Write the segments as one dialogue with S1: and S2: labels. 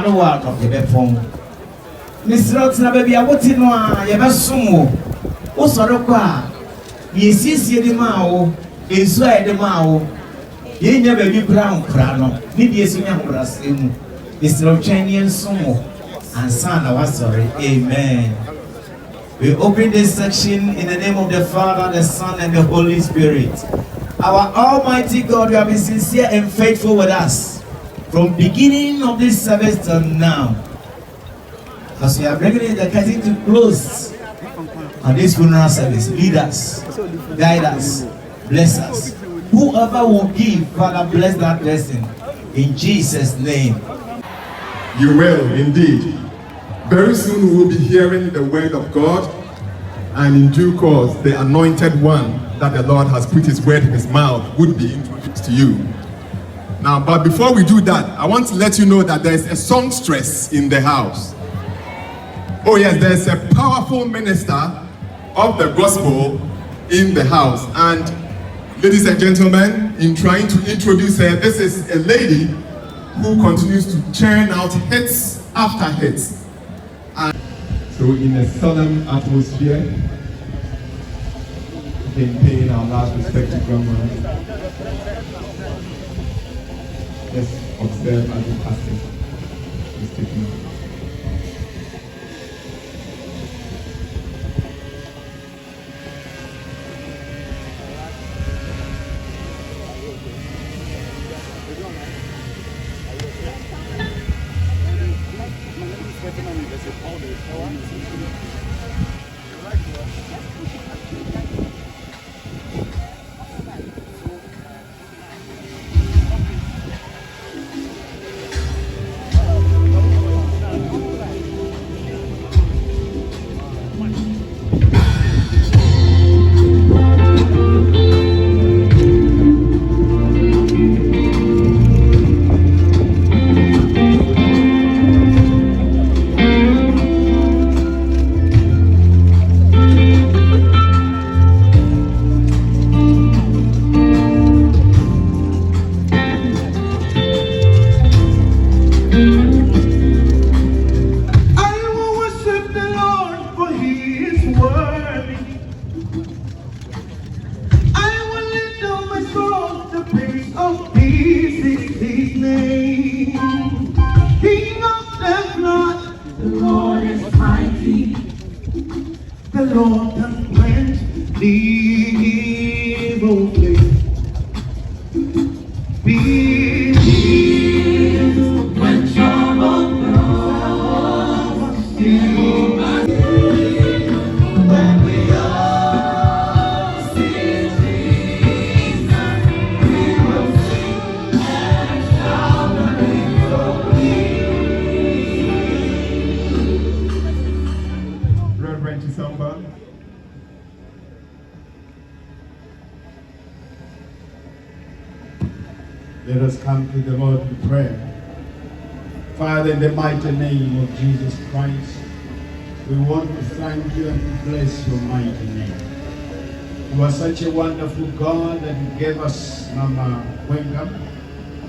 S1: no wa to be pon Nisrot na baby awoti no a ye be somo wo soro kwa ye siesie de ma wo ensu a de ma wo ye nya baby brown kra no ni die so nya horase mu Nisrot twen ye somo ansa na wa sorry. Amen. We open this section in the name of the Father, the Son, and the Holy Spirit. Our Almighty God, you have been sincere and faithful with us from beginning of this service till now. As we are bringing the curtain to close on this funeral service, lead us, guide us, bless us. Whoever will give, Father, bless that person in Jesus' name.
S2: You will indeed. Very soon we will be hearing the word of God, and in due course, the anointed one that the Lord has put his word in his mouth would be introduced to you. Now, but before we do that, I want to let you know that there is a songstress in the house. Oh yes, there's a powerful minister of the gospel in the house. And ladies and gentlemen, in trying to introduce her, this is a lady who continues to churn out hits after hits. And so in a solemn atmosphere, in paying our last respect to Grandma, let's observe as the pastor is taking over.
S1: The Lord can quench the evil flame. Be when trouble grows, when we all see Jesus, we will sing and shout the victory.
S2: Rev.Stephen.
S3: Let us come to the Lord in prayer. Father, in the mighty name of Jesus Christ, we want to thank you and to bless your mighty name. You are such a wonderful God that you gave us Mama Wengam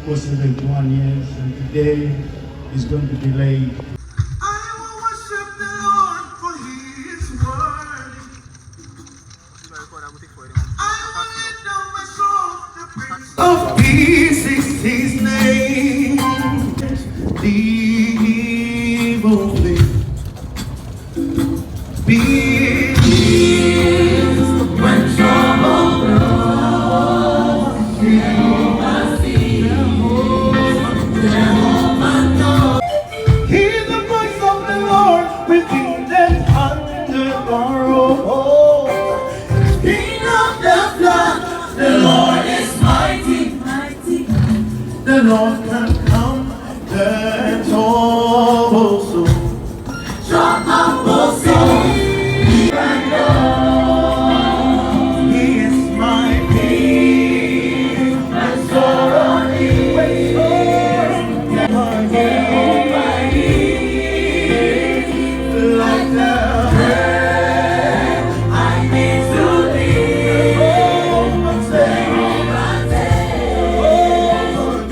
S3: for 71 years, and today is going to be laid.
S1: I will worship the Lord for His word. I will lift up my soul, the Prince of Peace is His name. The evil thing be when trouble grows. Jehovah sees, Jehovah knows. Hear the voice of the Lord within them under sorrow. King of the flood, the Lord is mighty, mighty. The Lord can come, the trouble so. Trouble so. He is my peace, my sorrow is Jehovah is like the bread I need to live.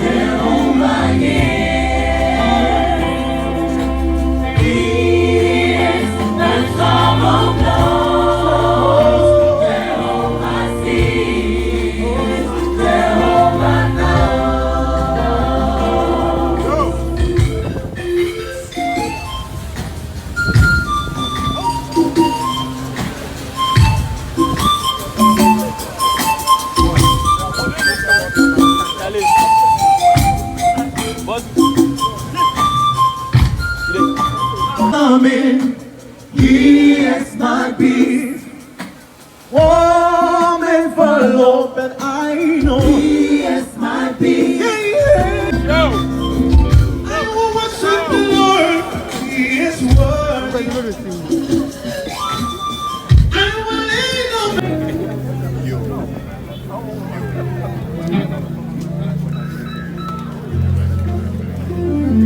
S1: Jehovah is the trouble blows. Jehovah sees, Jehovah Amen. He is my peace. Warm and full of, and I know He is my peace. I will worship the Lord. He is worthy. I will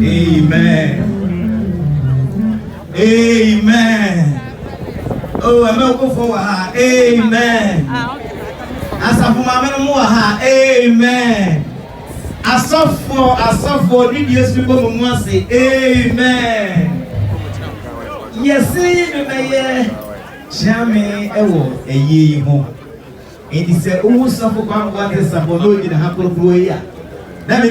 S1: Amen. Amen. Oh, I'm going to go for her. Amen. As a woman, amen. Asafo ni Yesu bibo mu ase. Amen. Yes, me meye chame ewo eyi ho. Enti se uwu safo kwa ngwa te safo no di na hakoro pro ya. Na me